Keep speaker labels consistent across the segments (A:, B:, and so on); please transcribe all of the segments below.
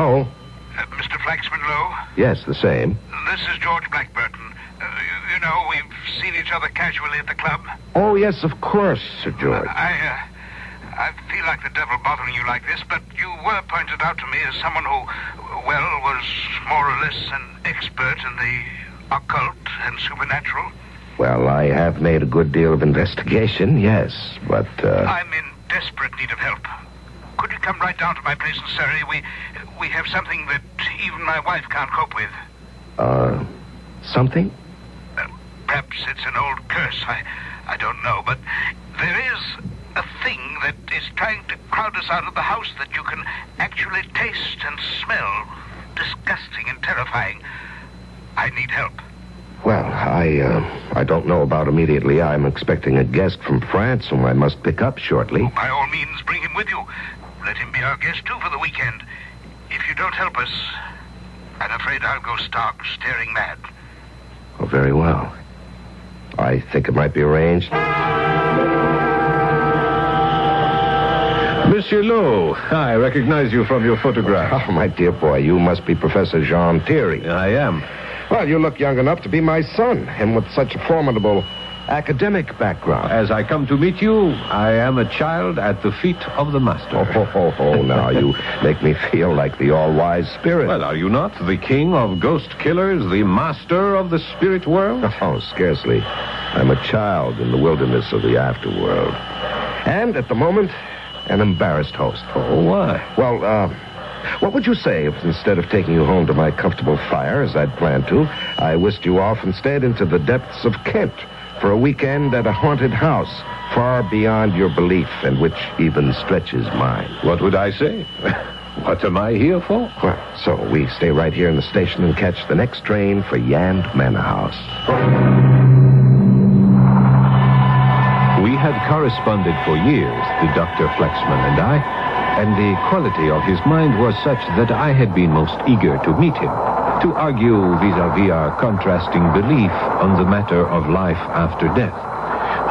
A: Hello?
B: Mr. Flaxman Lowe?
A: Yes, the same.
B: This is George Blackburton. You know, we've seen each other casually at the club.
A: Oh, yes, of course, Sir George.
B: I feel like the devil bothering you like this, but you were pointed out to me as someone who, well, was more or less an expert in the occult and supernatural.
A: Well, I have made a good deal of investigation, yes, but,
B: I'm in desperate need of help. Could you come right down to my place in Surrey? We have something that even my wife can't cope with.
A: Something?
B: Perhaps it's an old curse. I don't know, but there is a thing that is trying to crowd us out of the house that you can actually taste and smell. Disgusting and terrifying. I need help.
A: Well, I don't know about immediately. I'm expecting a guest from France whom I must pick up shortly.
B: By all means, bring him with you. Let him be our guest, too, for the weekend. If you don't help us, I'm afraid I'll go stark, staring mad.
A: Oh, very well. I think it might be arranged.
C: Monsieur Lowe, I recognize you from your photograph.
A: Oh, my dear boy, you must be Professor Jean Thierry.
C: I am.
A: Well, you look young enough to be my son, and with such a formidable academic background.
C: As I come to meet you, I am a child at the feet of the master.
A: Now you make me feel like the all-wise spirit.
C: Well, are you not the king of ghost killers, the master of the spirit world?
A: Oh, scarcely. I'm a child in the wilderness of the afterworld. And, at the moment, an embarrassed host.
C: Oh, why?
A: Well, what would you say if instead of taking you home to my comfortable fire, as I'd planned to, I whisked you off instead into the depths of Kent for a weekend at a haunted house far beyond your belief and which even stretches mine?
C: What would I say? What am I here for?
A: Well, so we stay right here in the station and catch the next train for Yand Manor House.
C: We had corresponded for years, the Dr. Flaxman and I, and the quality of his mind was such that I had been most eager to meet him, to argue vis-à-vis our contrasting belief on the matter of life after death.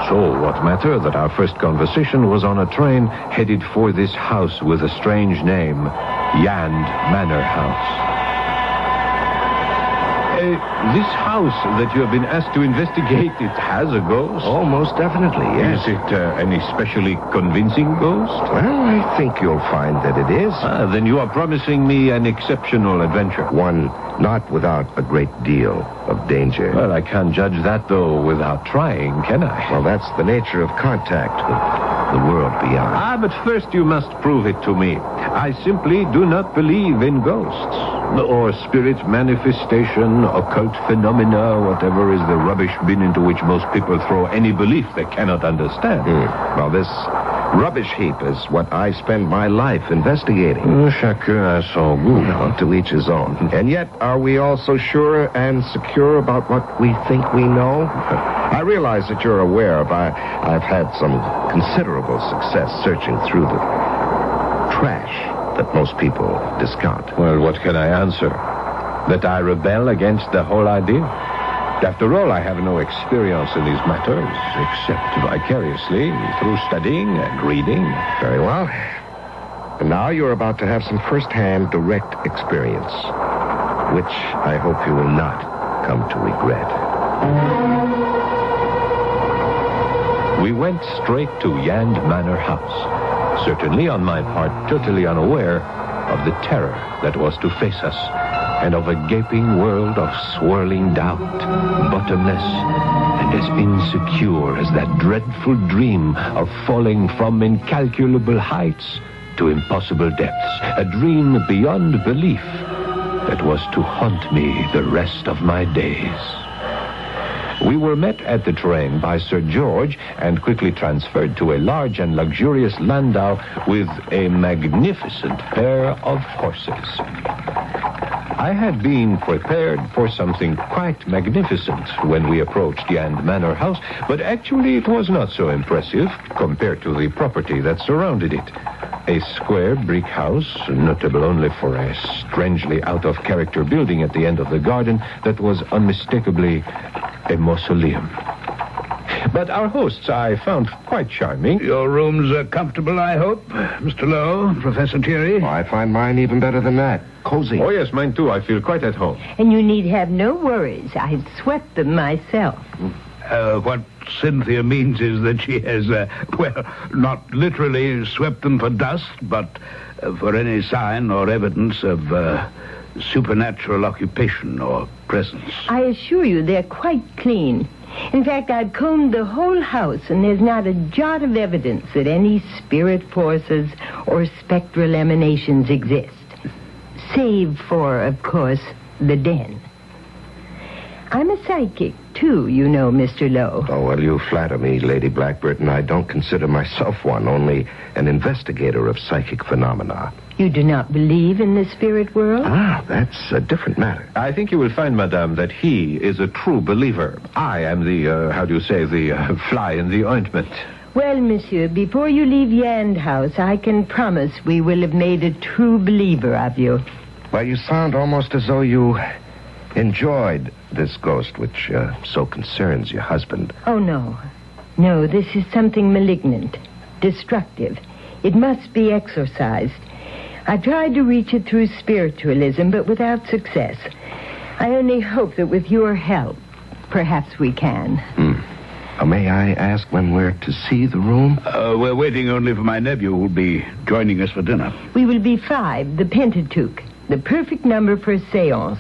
C: So what matter that our first conversation was on a train headed for this house with a strange name, Yand Manor House. This house that you have been asked to investigate, it has a ghost?
A: Oh, most definitely, yes.
C: Is it an especially convincing ghost?
A: Well, I think you'll find that it is.
C: Then you are promising me an exceptional adventure.
A: One not without a great deal of danger.
C: Well, I can't judge that, though, without trying, can I?
A: Well, that's the nature of contact with the world beyond.
C: But first you must prove it to me. I simply do not believe in ghosts, or spirit manifestation, occult phenomena, whatever is the rubbish bin into which most people throw any belief they cannot understand.
A: Well, this rubbish heap is what I spend my life investigating.
C: Chacun a son goût.
A: Well, to each his own. And yet, are we all so sure and secure about what we think we know? I realize that you're aware of I've had some considerable success searching through the trash that most people discount.
C: Well, what can I answer? That I rebel against the whole idea? After all, I have no experience in these matters, except vicariously through studying and reading.
A: Very well. And now you're about to have some first-hand direct experience, which I hope you will not come to regret.
C: We went straight to Yand Manor House, certainly on my part totally unaware of the terror that was to face us, and of a gaping world of swirling doubt, bottomless, and as insecure as that dreadful dream of falling from incalculable heights to impossible depths, a dream beyond belief that was to haunt me the rest of my days. We were met at the train by Sir George and quickly transferred to a large and luxurious landau with a magnificent pair of horses. I had been prepared for something quite magnificent when we approached Yand Manor House, but actually it was not so impressive compared to the property that surrounded it. A square brick house, notable only for a strangely out-of-character building at the end of the garden that was unmistakably a mausoleum. But our hosts I found quite charming.
D: Your rooms are comfortable, I hope, Mr. Lowe, Professor Thierry?
A: Oh, I find mine even better than that. Cozy.
C: Oh, yes, mine too. I feel quite at home.
E: And you need have no worries. I swept them myself.
D: What Cynthia means is that she has, not literally swept them for dust, but for any sign or evidence of supernatural occupation or presence.
E: I assure you they're quite clean. In fact, I've combed the whole house, and there's not a jot of evidence that any spirit forces or spectral emanations exist. Save for, of course, the den. I'm a psychic, too, you know, Mr. Lowe.
A: Oh, well, you flatter me, Lady Blackburton. I don't consider myself one, only an investigator of psychic phenomena.
E: You do not believe in the spirit world?
A: Ah, that's a different matter.
C: I think you will find, madame, that he is a true believer. I am the fly in the ointment.
E: Well, monsieur, before you leave Yand House, I can promise we will have made a true believer of you.
A: Well, you sound almost as though you enjoyed this ghost, which so concerns your husband.
E: Oh, no. No, this is something malignant, destructive. It must be exorcised. I tried to reach it through spiritualism, but without success. I only hope that with your help, perhaps we can.
A: May I ask when we're to see the room?
D: We're waiting only for my nephew, who'll be joining us for dinner.
E: We will be 5, the Pentateuch, the perfect number for a seance.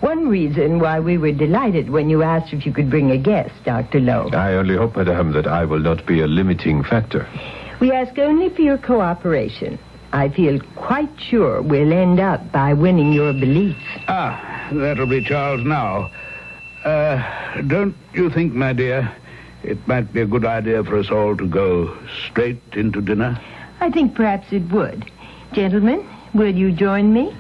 E: One reason why we were delighted when you asked if you could bring a guest, Dr. Lowe.
C: I only hope, madame, that I will not be a limiting factor.
E: We ask only for your cooperation. I feel quite sure we'll end up by winning your belief.
D: Ah, that'll be Charles now. Don't you think, my dear, it might be a good idea for us all to go straight into dinner?
E: I think perhaps it would. Gentlemen, will you join me?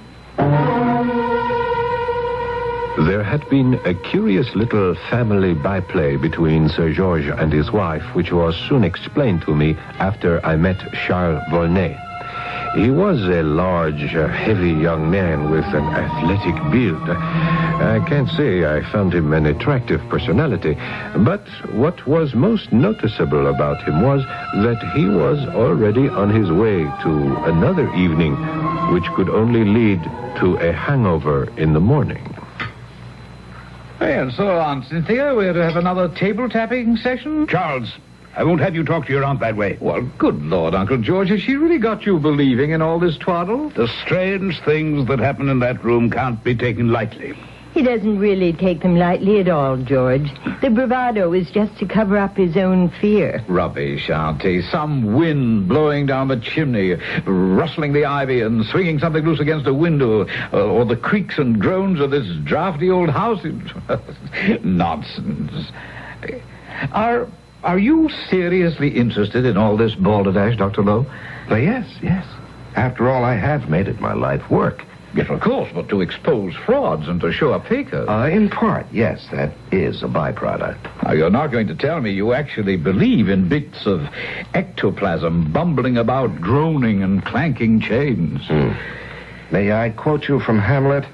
C: There had been a curious little family byplay between Sir George and his wife, which was soon explained to me after I met Charles Volney. He was a large, heavy young man with an athletic build. I can't say I found him an attractive personality, but what was most noticeable about him was that he was already on his way to another evening, which could only lead to a hangover in the morning.
F: And so, Aunt Cynthia, we're to have another table-tapping session?
D: Charles, I won't have you talk to your aunt that way.
F: Well, good Lord, Uncle George, has she really got you believing in all this twaddle?
D: The strange things that happen in that room can't be taken lightly.
E: He doesn't really take them lightly at all, George. The bravado is just to cover up his own fear.
F: Rubbish, Auntie. Some wind blowing down the chimney, rustling the ivy and swinging something loose against a window, or the creaks and groans of this drafty old house. Nonsense. Are you seriously interested in all this balderdash, Dr. Lowe?
A: Yes. After all, I have made it my life work.
F: Yes, of course, but to expose frauds and to show up fakers.
A: In part, yes, that is a byproduct.
F: Now, you're not going to tell me you actually believe in bits of ectoplasm bumbling about, droning and clanking chains.
A: May I quote you from Hamlet?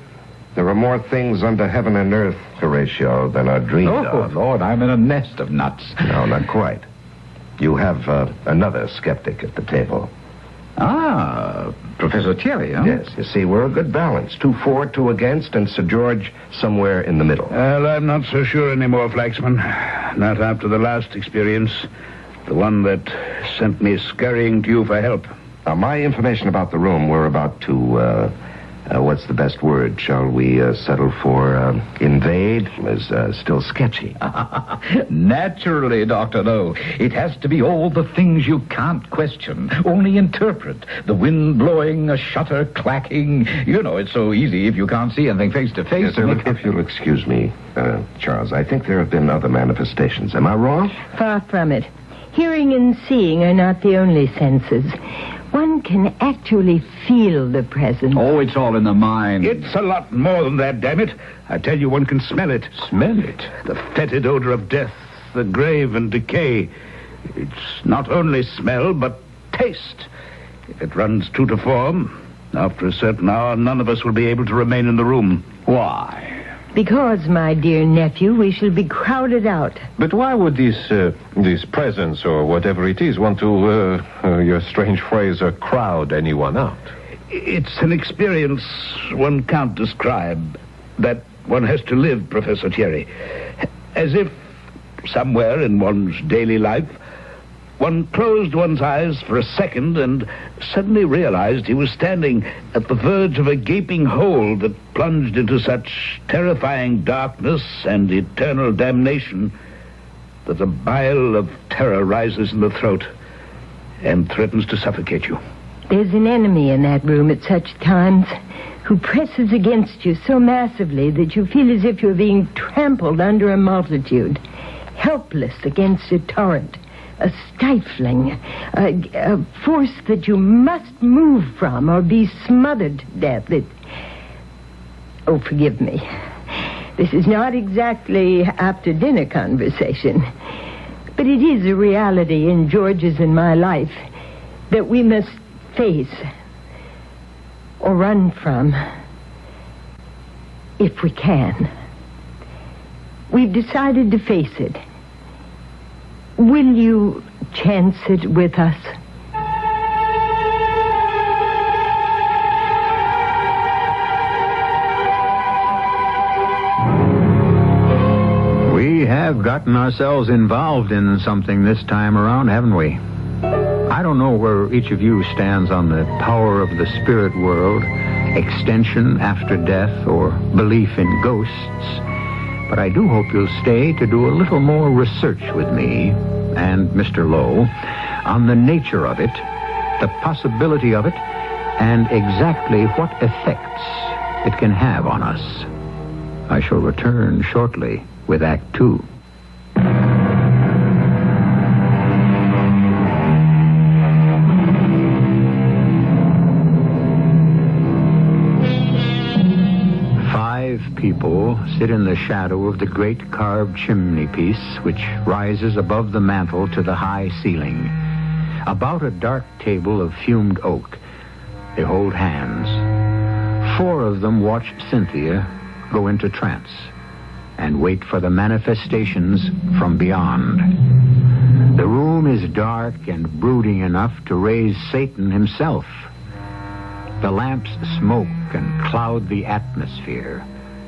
A: There are more things under heaven and earth, Horatio, than are dreamed of.
F: Oh, Lord, I'm in a nest of nuts.
A: No, not quite. You have another skeptic at the table.
F: Ah, Professor Thierry, huh?
A: Yes, you see, we're a good balance. 2 for, 2 against, and Sir George somewhere in the middle.
D: Well, I'm not so sure anymore, Flaxman. Not after the last experience. The one that sent me scurrying to you for help.
A: Now, my information about the room, we're about to, what's the best word? Shall we settle for invade? Is still sketchy.
F: Naturally, Dr. Lowe. It has to be all the things you can't question, only interpret. The wind blowing, a shutter clacking. You know, it's so easy if you can't see anything face to face.
A: Yes, sir, look, if you'll excuse me, Charles, I think there have been other manifestations. Am I wrong?
E: Far from it. Hearing and seeing are not the only senses. One can actually feel the presence.
F: Oh, it's all in the mind.
D: It's a lot more than that, damn it. I tell you, one can smell it.
C: Smell it?
D: The fetid odor of death, the grave and decay. It's not only smell, but taste. If it runs true to form, after a certain hour, none of us will be able to remain in the room.
F: Why?
E: Because, my dear nephew, we shall be crowded out.
C: But why would these presents, or whatever it is, want to, your strange phrase, crowd anyone out?
D: It's an experience one can't describe, that one has to live, Professor Thierry. As if, somewhere in one's daily life, one closed one's eyes for a second and suddenly realized he was standing at the verge of a gaping hole that plunged into such terrifying darkness and eternal damnation that a bile of terror rises in the throat and threatens to suffocate you.
E: There's an enemy in that room at such times who presses against you so massively that you feel as if you're being trampled under a multitude, helpless against a torrent, a stifling, a force that you must move from or be smothered to death. Oh, forgive me. This is not exactly after-dinner conversation, but it is a reality in George's and my life that we must face or run from if we can. We've decided to face it. Will you chance it with us?
G: We have gotten ourselves involved in something this time around, haven't we? I don't know where each of you stands on the power of the spirit world, extension after death, or belief in ghosts. But I do hope you'll stay to do a little more research with me and Mr. Lowe on the nature of it, the possibility of it, and exactly what effects it can have on us. I shall return shortly with Act 2. People sit in the shadow of the great carved chimney piece which rises above the mantel to the high ceiling. About a dark table of fumed oak, they hold hands. 4 of them watch Cynthia go into trance and wait for the manifestations from beyond. The room is dark and brooding enough to raise Satan himself. The lamps smoke and cloud the atmosphere,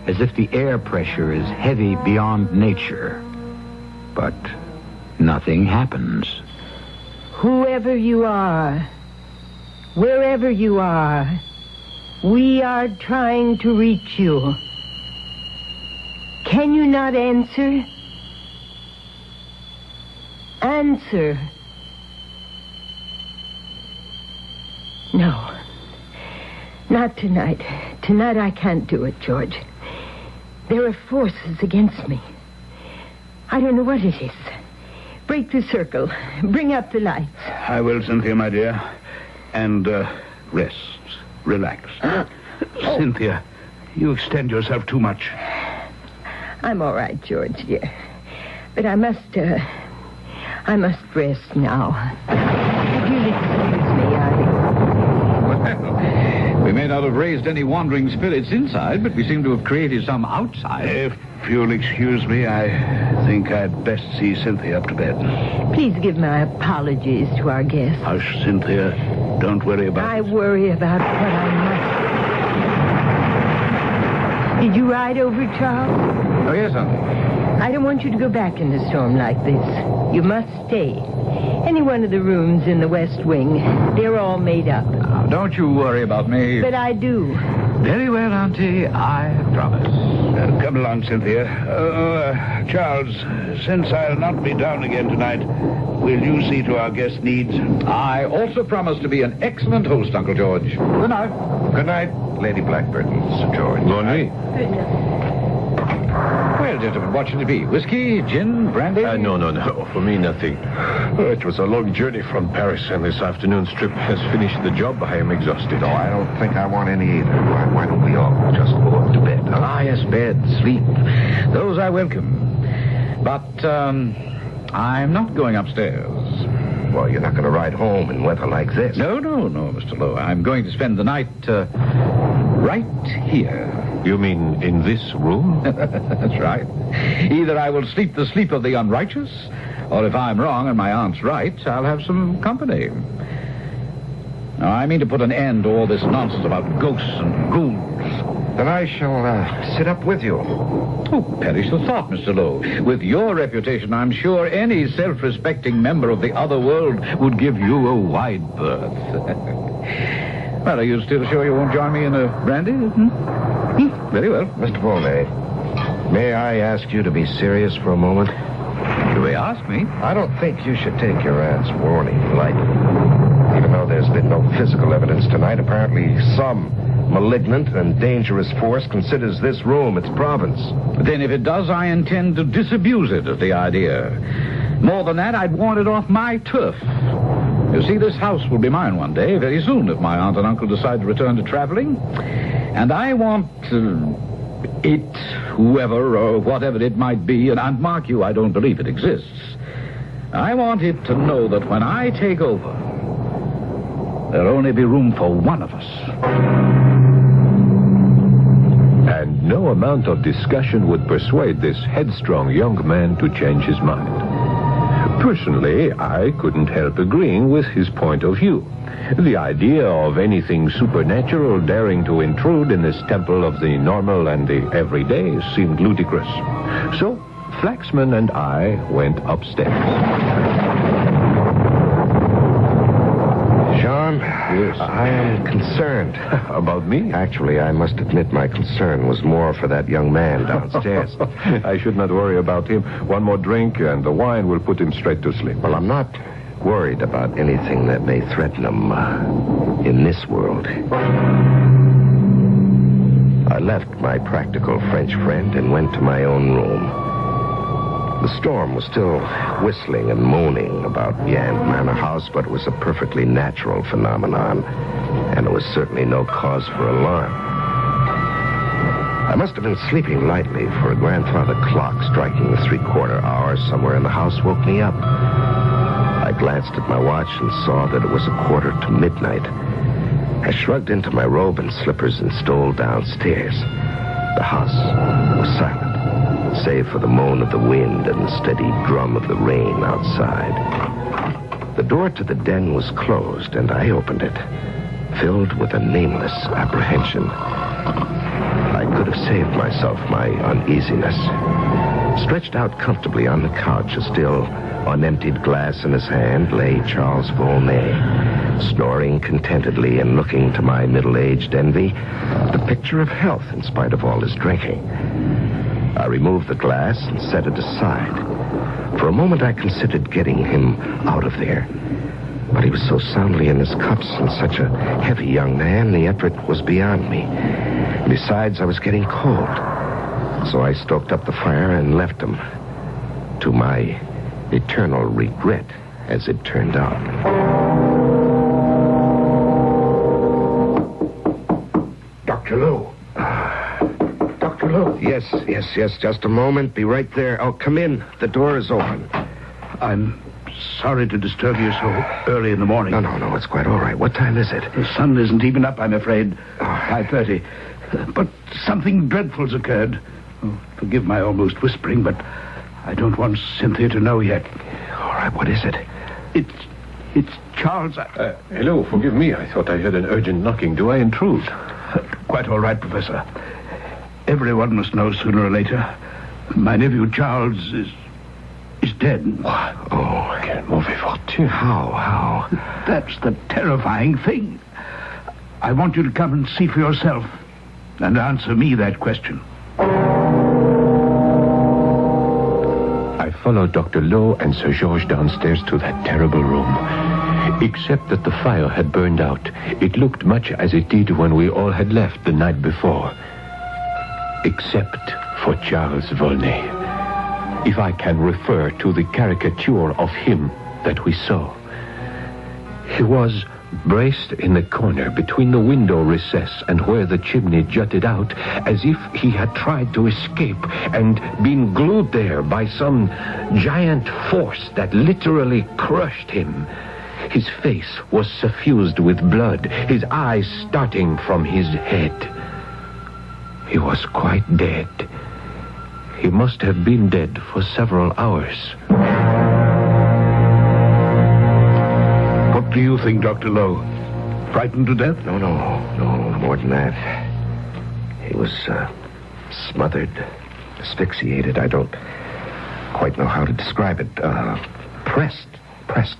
G: as if the air pressure is heavy beyond nature. But nothing happens.
E: Whoever you are, wherever you are, we are trying to reach you. Can you not answer? Answer. No. Not tonight. Tonight I can't do it, George. There are forces against me. I don't know what it is. Break the circle. Bring up the lights.
D: I will, Cynthia, my dear. And, rest. Relax. Cynthia, you extend yourself too much.
E: I'm all right, George, dear. But I must rest now. If you'll excuse me,
F: Well, we may not have raised any wandering spirits inside, but we seem to have created some outside.
D: If you'll excuse me, I think I'd best see Cynthia up to bed.
E: Please give my apologies to our guests.
D: Hush, Cynthia. Don't worry about
E: I
D: it.
E: worry about what I must. Did you ride over, Charles?
F: Oh, yes, honey.
E: I don't want you to go back in the storm like this. You must stay. Any one of the rooms in the West Wing, they're all made up.
F: Now, don't you worry about me.
E: But I do.
F: Very well, Auntie. I promise.
D: Come along, Cynthia. Charles, since I'll not be down again tonight, will you see to our guest needs?
F: I also promise to be an excellent host, Uncle George. Good night.
A: Good night, Lady Blackbird and Sir George.
C: Bonne nuit.
E: Good night.
F: Well, gentlemen, what should it be? Whiskey, gin, brandy?
C: No. For me, nothing. It was a long journey from Paris, and this afternoon's trip has finished the job. I am exhausted.
A: No, I don't think I want any either. Why don't we all just go up to bed? Huh?
F: Ah, yes, bed, sleep. Those I welcome. But, I'm not going upstairs.
A: Well, you're not going to ride home in weather like this.
F: No, Mr. Lowe. I'm going to spend the night, right here.
C: You mean in this room?
F: That's right. Either I will sleep the sleep of the unrighteous, or if I'm wrong and my aunt's right, I'll have some company. Now, I mean to put an end to all this nonsense about ghosts and ghouls.
A: Then I shall sit up with you.
F: Oh, perish the thought, Mr. Lowe. With your reputation, I'm sure any self-respecting member of the other world would give you a wide berth. Well, are you still sure you won't join me in a brandy? Very well.
A: Mr. Volney, may I ask you to be serious for a moment?
F: You may ask me.
A: I don't think you should take your aunt's warning lightly. Even though there's been no physical evidence tonight, apparently some malignant and dangerous force considers this room its province.
F: Then if it does, I intend to disabuse it of the idea. More than that, I'd want it off my turf. You see, this house will be mine one day, very soon, if my aunt and uncle decide to return to traveling. And I want it, whoever or whatever it might be, and mark you, I don't believe it exists. I want it to know that when I take over, there'll only be room for one of us.
C: And no amount of discussion would persuade this headstrong young man to change his mind. Personally, I couldn't help agreeing with his point of view. The idea of anything supernatural daring to intrude in this temple of the normal and the everyday seemed ludicrous. So, Flaxman and I went upstairs.
A: John,
C: Yes.
A: I am concerned.
C: About me?
A: Actually, I must admit my concern was more for that young man downstairs.
C: I should not worry about him. One more drink and the wine will put him straight to sleep.
A: Well, I'm not worried about anything that may threaten him in this world. I left my practical French friend and went to my own room. The storm was still whistling and moaning about Yand Manor House, but it was a perfectly natural phenomenon, and there was certainly no cause for alarm. I must have been sleeping lightly, for a grandfather clock striking the 3/4 hour somewhere in the house woke me up. I glanced at my watch and saw that it was 1/4 to midnight. I shrugged into my robe and slippers and stole downstairs. The house was silent, save for the moan of the wind and the steady drum of the rain outside. The door to the den was closed, and I opened it, filled with a nameless apprehension. I could have saved myself my uneasiness. Stretched out comfortably on the couch, a still unemptied glass in his hand, lay Charles Volney, snoring contentedly and looking to my middle-aged envy, the picture of health in spite of all his drinking. I removed the glass and set it aside. For a moment I considered getting him out of there, but he was so soundly in his cups and such a heavy young man, the effort was beyond me. Besides, I was getting cold, so I stoked up the fire and left him, to my eternal regret, as it turned out.
D: Dr. Lowe. Dr. Lowe.
A: Yes, just a moment. Be right there. Oh, come in. The door is open.
D: I'm sorry to disturb you so early in the morning.
A: No, it's quite all right. What time is it?
D: The sun isn't even up, I'm afraid. 5:30. But something dreadful's occurred. Oh, forgive my almost whispering, but I don't want Cynthia to know yet.
A: All right, what is it?
D: It's Charles.
C: Hello, forgive me. I thought I heard an urgent knocking. Do I intrude?
D: Quite all right, Professor. Everyone must know sooner or later. My nephew Charles is dead.
C: What? Oh, quel mauvais fortune.
A: How?
D: That's the terrifying thing. I want you to come and see for yourself and answer me that question.
C: I followed Dr. Lowe and Sir George downstairs to that terrible room. Except that the fire had burned out, it looked much as it did when we all had left the night before. Except for Charles Volney, if I can refer to the caricature of him that we saw. He was braced in the corner between the window recess and where the chimney jutted out, as if he had tried to escape and been glued there by some giant force that literally crushed him. His face was suffused with blood, his eyes starting from his head. He was quite dead. He must have been dead for several hours.
D: What do you think, Dr. Lowe? Frightened to death?
A: No, more than that. He was smothered, asphyxiated. I don't quite know how to describe it. Pressed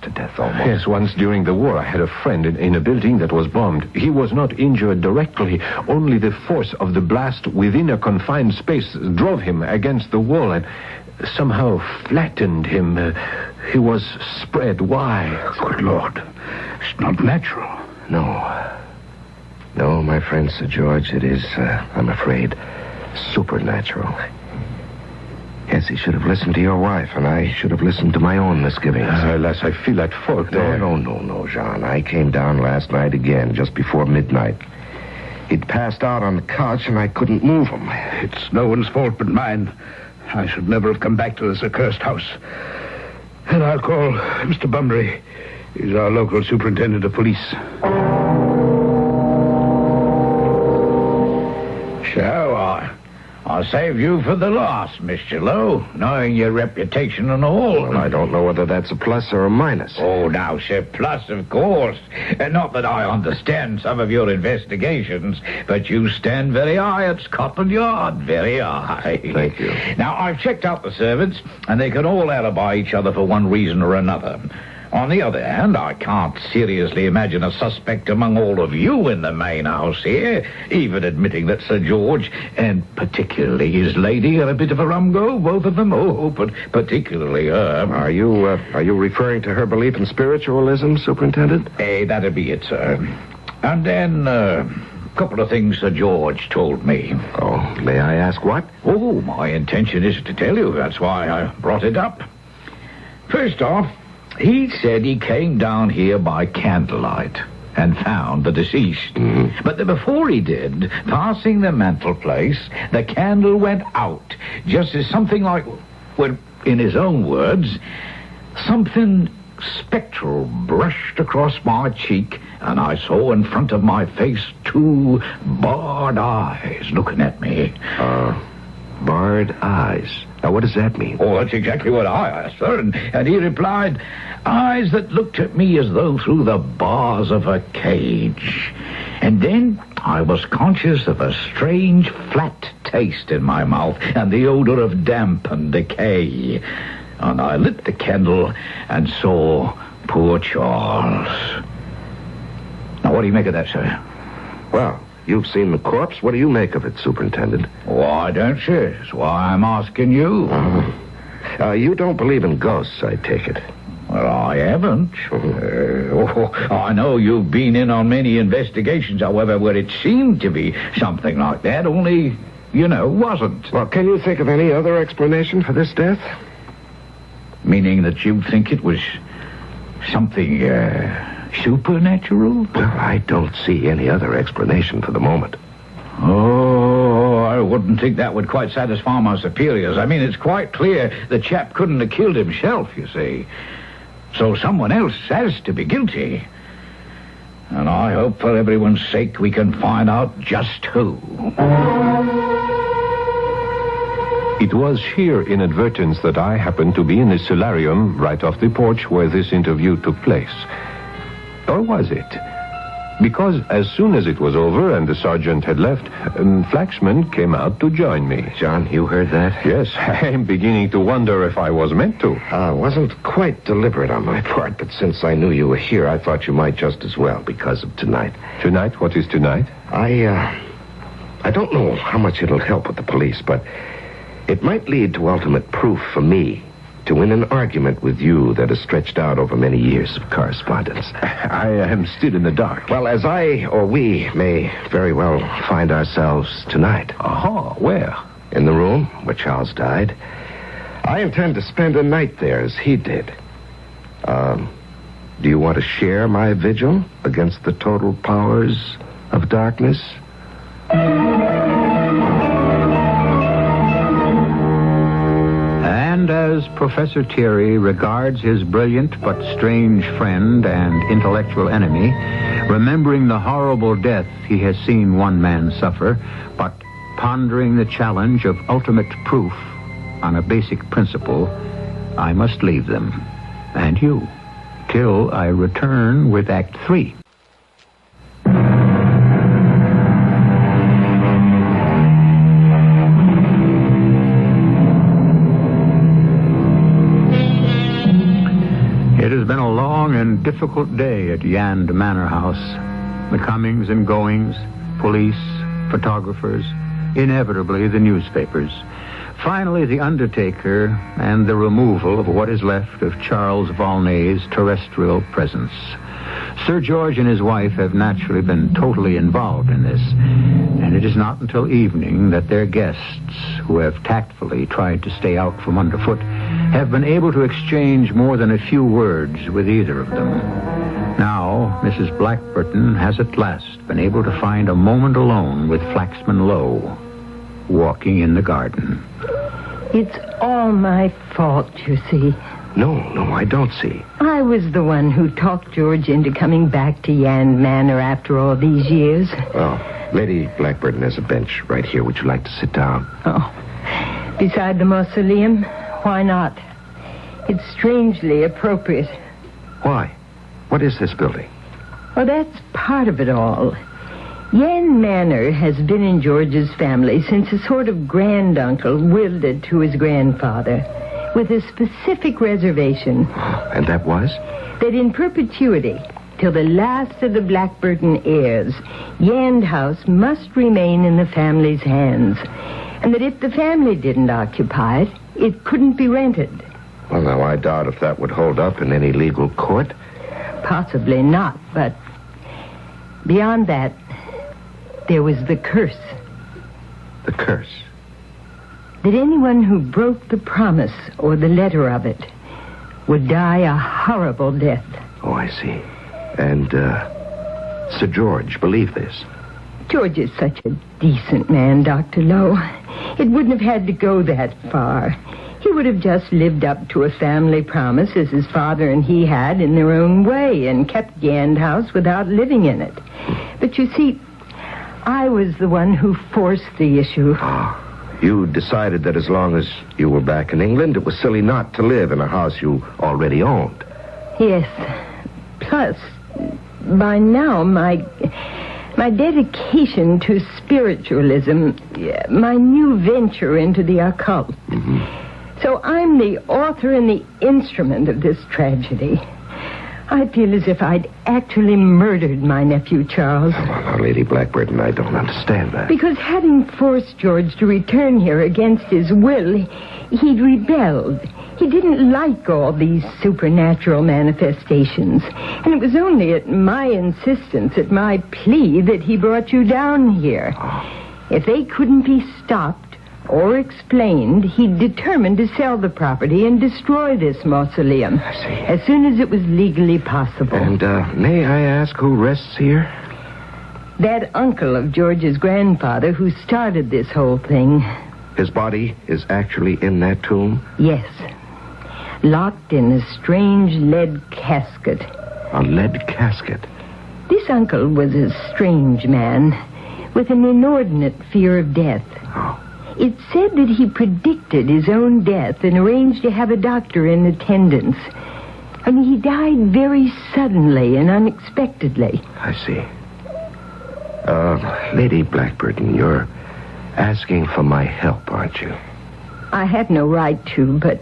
A: to death almost.
C: Yes, once during the war I had a friend in a building that was bombed. He was not injured directly. Only the force of the blast within a confined space drove him against the wall and somehow flattened him. He was spread wide.
D: Good Lord. It's not natural.
A: No, my friend Sir George, it is, I'm afraid, supernatural. Yes, he should have listened to your wife, and I should have listened to my own misgivings.
C: Alas, I feel at fault there.
A: No, Jean. I came down last night again, just before midnight. He'd passed out on the couch, and I couldn't move him.
D: It's no one's fault but mine. I should never have come back to this accursed house. And I'll call Mr. Bunbury. He's our local superintendent of police.
F: So, I'll save you for the last, Mr. Lowe, knowing your reputation and all.
A: Well, I don't know whether that's a plus or a minus.
F: Oh, now, sir, plus, of course. And not that I understand some of your investigations, but you stand very high at Scotland Yard, very high.
A: Thank you.
F: Now, I've checked out the servants, and they can all alibi each other for one reason or another. On the other hand, I can't seriously imagine a suspect among all of you in the main house here, even admitting that Sir George, and particularly his lady, are a bit of a rum-go, both of them. Oh, but particularly her.
A: Are you referring to her belief in spiritualism, Superintendent?
F: That'd be it, sir. And then, a couple of things Sir George told me.
A: Oh, may I ask what?
F: Oh, my intention is to tell you. That's why I brought it up. First off, he said he came down here by candlelight and found the deceased.
A: Mm-hmm.
F: But before he did, passing the mantelpiece, the candle went out, just as something like, well, in his own words, something spectral brushed across my cheek, and I saw in front of my face 2 barred eyes looking at me.
A: Barred eyes. Now, what does that mean?
F: Oh, that's exactly what I asked, sir, and he replied, eyes that looked at me as though through the bars of a cage. And then I was conscious of a strange, flat taste in my mouth and the odor of damp and decay. And I lit the candle and saw poor Charles. Now, what do you make of that, sir?
A: Well, you've seen the corpse. What do you make of it, Superintendent?
F: Why don't you? That's why I'm asking you.
A: You don't believe in ghosts, I take it.
F: Well, I haven't. I know you've been in on many investigations, however, where it seemed to be something like that, only, wasn't.
A: Well, can you think of any other explanation for this death?
F: Meaning that you think it was something, supernatural?
A: Well, I don't see any other explanation for the moment.
F: Oh, I wouldn't think that would quite satisfy my superiors. I mean, it's quite clear the chap couldn't have killed himself, you see. So someone else has to be guilty. And I hope for everyone's sake we can find out just who.
C: It was sheer inadvertence that I happened to be in the solarium right off the porch where this interview took place. Or was it? Because as soon as it was over and the sergeant had left, Flaxman came out to join me.
A: John, you heard that?
C: Yes, I'm beginning to wonder if I was meant to.
A: Wasn't quite deliberate on my part, but since I knew you were here, I thought you might just as well because of tonight.
C: Tonight? What is tonight?
A: I don't know how much it'll help with the police, but it might lead to ultimate proof for me to win an argument with you that has stretched out over many years of correspondence.
C: I am still in the dark.
A: Well, as I or we may very well find ourselves tonight.
C: Where?
A: In the room where Charles died. I intend to spend a night there as he did. Do you want to share my vigil against the total powers of darkness?
G: And as Professor Thierry regards his brilliant but strange friend and intellectual enemy, remembering the horrible death he has seen one man suffer, but pondering the challenge of ultimate proof on a basic principle, I must leave them, and you, till I return with Act 3. It has been a long and difficult day at Yand Manor House. The comings and goings, police, photographers, inevitably the newspapers. Finally, the undertaker and the removal of what is left of Charles Volney's terrestrial presence. Sir George and his wife have naturally been totally involved in this, and it is not until evening that their guests, who have tactfully tried to stay out from underfoot, have been able to exchange more than a few words with either of them. Now, Mrs. Blackburton has at last been able to find a moment alone with Flaxman Lowe, walking in the garden.
E: It's all my fault, you see.
A: No, I don't see.
E: I was the one who talked George into coming back to Yand Manor after all these years.
A: Oh, Lady Blackburton has a bench right here. Would you like to sit down?
E: Oh, beside the mausoleum? Why not? It's strangely appropriate.
A: Why? What is this building?
E: Well, that's part of it all. Yand Manor has been in George's family since a sort of granduncle willed it to his grandfather, with a specific reservation.
A: And that was?
E: That in perpetuity, till the last of the Blackburton heirs, Yand House must remain in the family's hands, and that if the family didn't occupy it, it couldn't be rented.
A: Well, now, I doubt if that would hold up in any legal court.
E: Possibly not, but beyond that, there was the curse.
A: The curse?
E: That anyone who broke the promise or the letter of it would die a horrible death.
A: Oh, I see. And, Sir George believed this?
E: George is such a decent man, Dr. Lowe. It wouldn't have had to go that far. He would have just lived up to a family promise as his father and he had in their own way and kept Yand House without living in it. But you see, I was the one who forced the issue.
A: You decided that as long as you were back in England, it was silly not to live in a house you already owned.
E: Yes. Plus, by now, my dedication to spiritualism, my new venture into the occult.
A: Mm-hmm.
E: So I'm the author and the instrument of this tragedy. I feel as if I'd actually murdered my nephew, Charles.
A: Oh, now, Lady Blackburton, I don't understand that.
E: Because having forced George to return here against his will, he'd rebelled. He didn't like all these supernatural manifestations. And it was only at my insistence, at my plea, that he brought you down here. If they couldn't be stopped or explained, he determined to sell the property and destroy this mausoleum.
A: I see.
E: As soon as it was legally possible.
A: And, may I ask who rests here?
E: That uncle of George's grandfather who started this whole thing.
A: His body is actually in that tomb?
E: Yes. Locked in a strange lead casket.
A: A lead casket?
E: This uncle was a strange man with an inordinate fear of death.
A: Oh.
E: It's said that he predicted his own death and arranged to have a doctor in attendance. I mean, he died very suddenly and unexpectedly.
A: I see. Lady Blackburton, you're asking for my help, aren't you?
E: I had no right to, but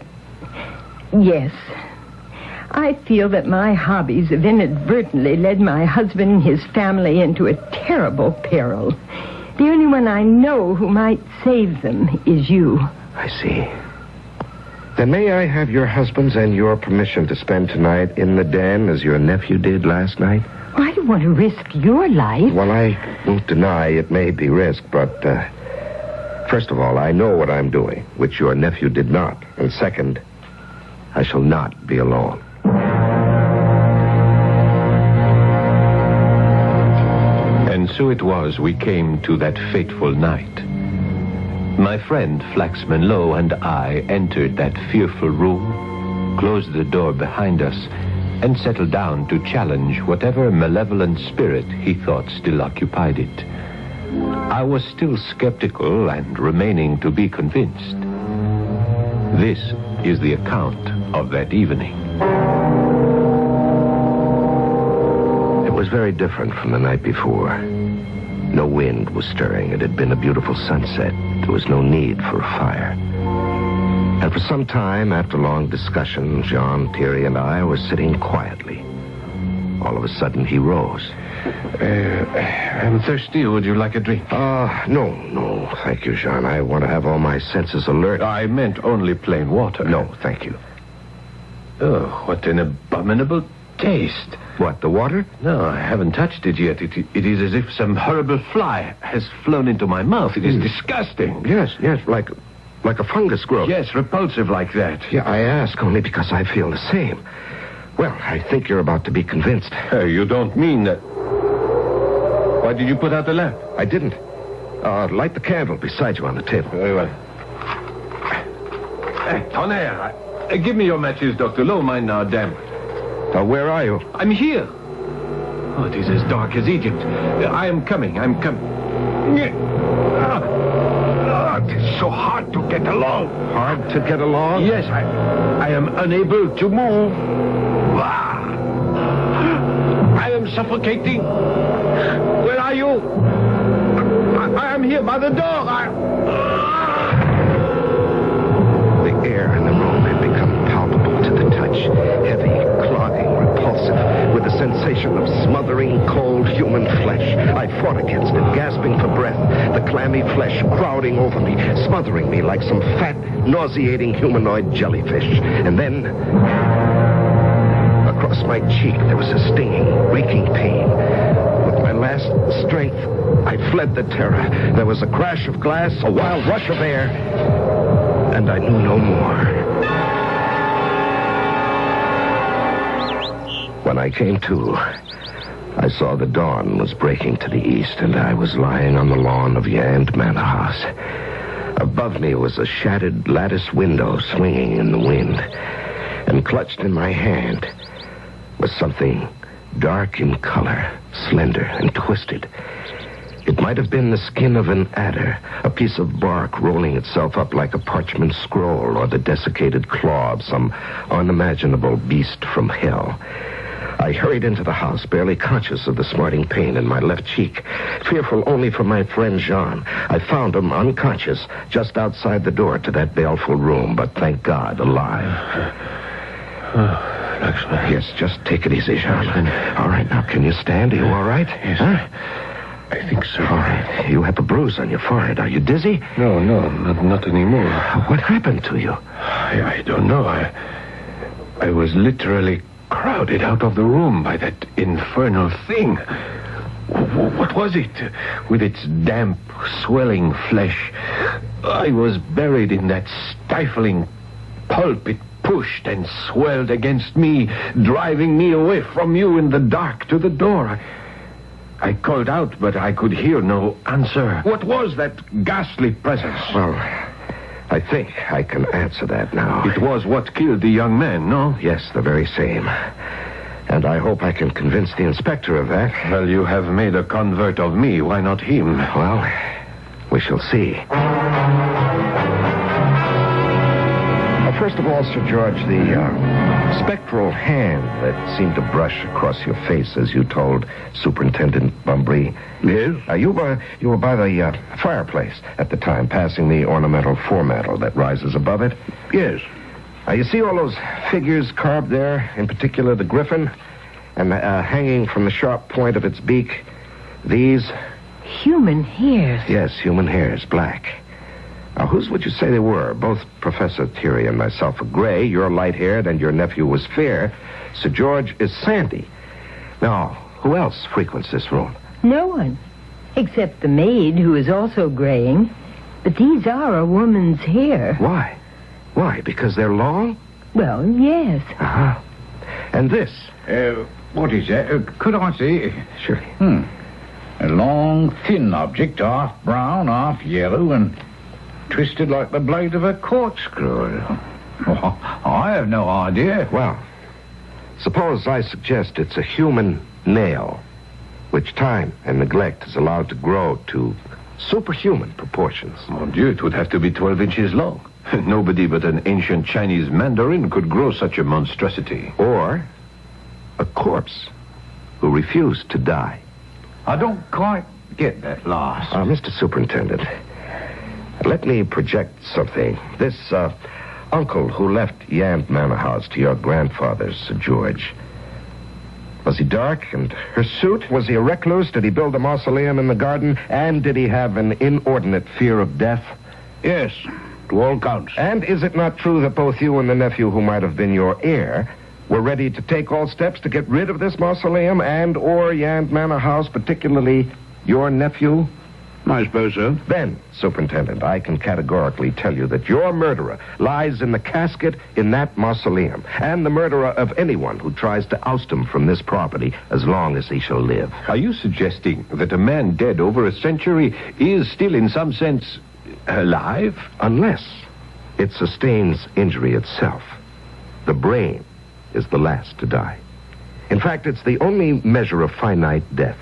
E: yes. I feel that my hobbies have inadvertently led my husband and his family into a terrible peril. The only one I know who might save them is you.
A: I see. Then may I have your husband's and your permission to spend tonight in the den as your nephew did last night?
E: Well, I don't want to risk your life.
A: Well, I won't deny it may be risk, but, first of all, I know what I'm doing, which your nephew did not. And second, I shall not be alone.
C: And so it was we came to that fateful night. My friend Flaxman Lowe and I entered that fearful room, closed the door behind us, and settled down to challenge whatever malevolent spirit he thought still occupied it. I was still skeptical and remaining to be convinced. This is the account of that evening.
A: It was very different from the night before. No wind was stirring. It had been a beautiful sunset. There was no need for a fire. And for some time, after long discussion, Jean, Thierry, and I were sitting quietly. All of a sudden, he rose.
C: I'm thirsty. Would you like a drink?
A: No, thank you, Jean. I want to have all my senses alert.
C: I meant only plain water.
A: No, thank you.
C: Oh, what an abominable taste.
A: What, the water?
C: No, I haven't touched it yet. It is as if some horrible fly has flown into my mouth. It is disgusting.
A: Yes, like a fungus growth.
C: Yes, repulsive like that.
A: Yeah, I ask only because I feel the same. Well, I think you're about to be convinced.
C: You don't mean that... Why did you put out the lamp?
A: I didn't. Light the candle beside you on the table.
C: Very well. Tonnerre, give me your matches, Dr. Lowe. Mine are damp.
A: Where are you?
C: I'm here. Oh, it is as dark as Egypt. I am coming. It is so hard to get along.
A: Hard to get along?
C: Yes, I am unable to move. I am suffocating. Where are you? I am here by the door.
A: The air in the room had become palpable to the touch. Heavy, clogging, repulsive, with a sensation of smothering, cold human flesh. I fought against it, gasping for breath. The clammy flesh crowding over me, smothering me like some fat, nauseating humanoid jellyfish. And then... across my cheek, there was a stinging, reeking pain. With my last strength, I fled the terror. There was a crash of glass, a wild rush of air, and I knew no more. When I came to, I saw the dawn was breaking to the east, and I was lying on the lawn of Yand Manor House. Above me was a shattered lattice window swinging in the wind, and clutched in my hand was something dark in color, slender and twisted. It might have been the skin of an adder, a piece of bark rolling itself up like a parchment scroll, or the desiccated claw of some unimaginable beast from hell. I hurried into the house, barely conscious of the smarting pain in my left cheek, fearful only for my friend Jean. I found him unconscious just outside the door to that baleful room, but thank God, alive. Lakshman. Yes, just take it easy, Jean. All right, now, can you stand? Are you all right?
C: Yes,
A: huh?
C: I think so.
A: All right. You have a bruise on your forehead. Are you dizzy?
C: No, not anymore.
A: What happened to you?
C: I don't know. I was literally crowded out of the room by that infernal thing. What was it? With its damp, swelling flesh, I was buried in that stifling pulp. It pushed and swelled against me, driving me away from you in the dark to the door. I called out, but I could hear no answer. What was that ghastly presence?
A: Well, I think I can answer that now.
C: It was what killed the young man, no?
A: Yes, the very same. And I hope I can convince the inspector of that.
C: Well, you have made a convert of me. Why not him?
A: Well, we shall see. First of all, Sir George, the spectral hand that seemed to brush across your face as you told Superintendent Bumbry.
D: Yes?
A: You were by the fireplace at the time, passing the ornamental foremantle that rises above it.
D: Yes.
A: You see all those figures carved there, in particular the griffin, and hanging from the sharp point of its beak, these...
E: Human hairs.
A: Yes, human hairs, black. Now, whose would you say they were? Both Professor Thierry and myself are gray. You're light-haired, and your nephew was fair. Sir George is sandy. Now, who else frequents this room?
E: No one, except the maid, who is also graying. But these are a woman's hair.
A: Why? Why? Because they're long?
E: Well, yes.
A: Uh-huh. And this?
F: What is that? Could I see?
A: Sure.
F: A long, thin object, half brown, half yellow, and twisted like the blade of a corkscrew. Oh, I have no idea.
A: Well, suppose I suggest it's a human nail, which time and neglect has allowed to grow to superhuman proportions.
C: Mon Dieu, it would have to be 12 inches long. Nobody but an ancient Chinese mandarin could grow such a monstrosity.
A: Or a corpse who refused to die.
F: I don't quite get that last.
A: Mr. Superintendent, let me project something. This, uncle who left Yand Manor House to your grandfather, Sir George. Was he dark and hirsute? Was he a recluse? Did he build a mausoleum in the garden? And did he have an inordinate fear of death?
D: Yes, to all counts.
A: And is it not true that both you and the nephew who might have been your heir were ready to take all steps to get rid of this mausoleum and or Yand Manor House, particularly your nephew?
D: I suppose so.
A: Then, Superintendent, I can categorically tell you that your murderer lies in the casket in that mausoleum, and the murderer of anyone who tries to oust him from this property as long as he shall live.
C: Are you suggesting that a man dead over a century is still, in some sense, alive?
A: Unless it sustains injury itself. The brain is the last to die. In fact, it's the only measure of finite death.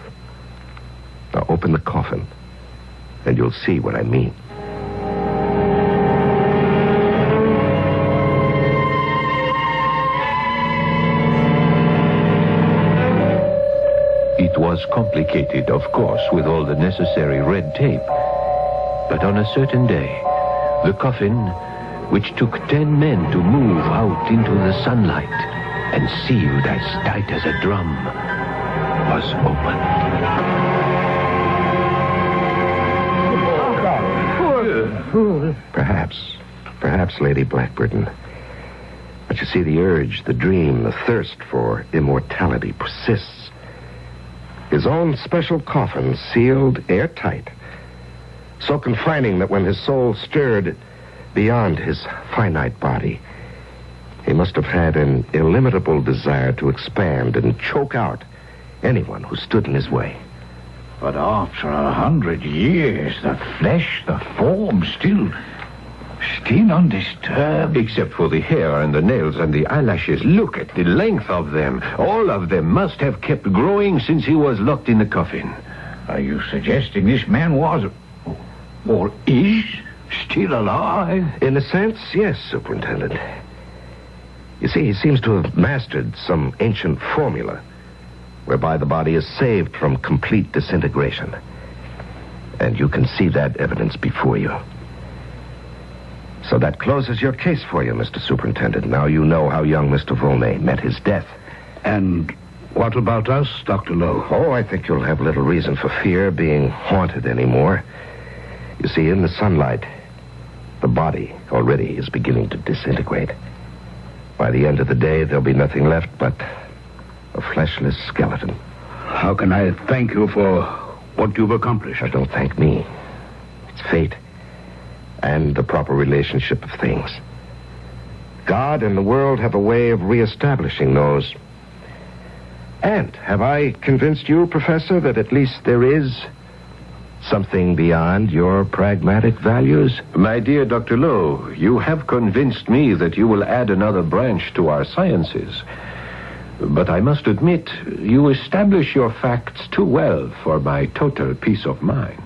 A: Now open the coffin, and you'll see what I mean.
C: It was complicated, of course, with all the necessary red tape. But on a certain day, the coffin, which took 10 men to move out into the sunlight and sealed as tight as a drum, was opened.
E: Fool.
A: Perhaps, Lady Blackburn. But you see, the urge, the dream, the thirst for immortality persists. His own special coffin, sealed airtight, so confining that when his soul stirred beyond his finite body, he must have had an illimitable desire to expand and choke out anyone who stood in his way.
F: But after 100 years, the flesh, the form, still undisturbed.
C: Except for the hair and the nails and the eyelashes. Look at the length of them. All of them must have kept growing since he was locked in the coffin.
F: Are you suggesting this man was, or is, still alive?
A: In a sense, yes, Superintendent. You see, he seems to have mastered some ancient formula whereby the body is saved from complete disintegration. And you can see that evidence before you. So that closes your case for you, Mr. Superintendent. Now you know how young Mr. Volney met his death.
D: And what about us, Dr. Lowe?
A: Oh, I think you'll have little reason for fear being haunted anymore. You see, in the sunlight, the body already is beginning to disintegrate. By the end of the day, there'll be nothing left but a fleshless skeleton.
D: How can I thank you for what you've accomplished?
A: Now, don't thank me. It's fate and the proper relationship of things. God and the world have a way of reestablishing those. And have I convinced you, Professor, that at least there is something beyond your pragmatic values?
C: My dear Dr. Lowe, you have convinced me that you will add another branch to our sciences. But I must admit, you establish your facts too well for my total peace of mind.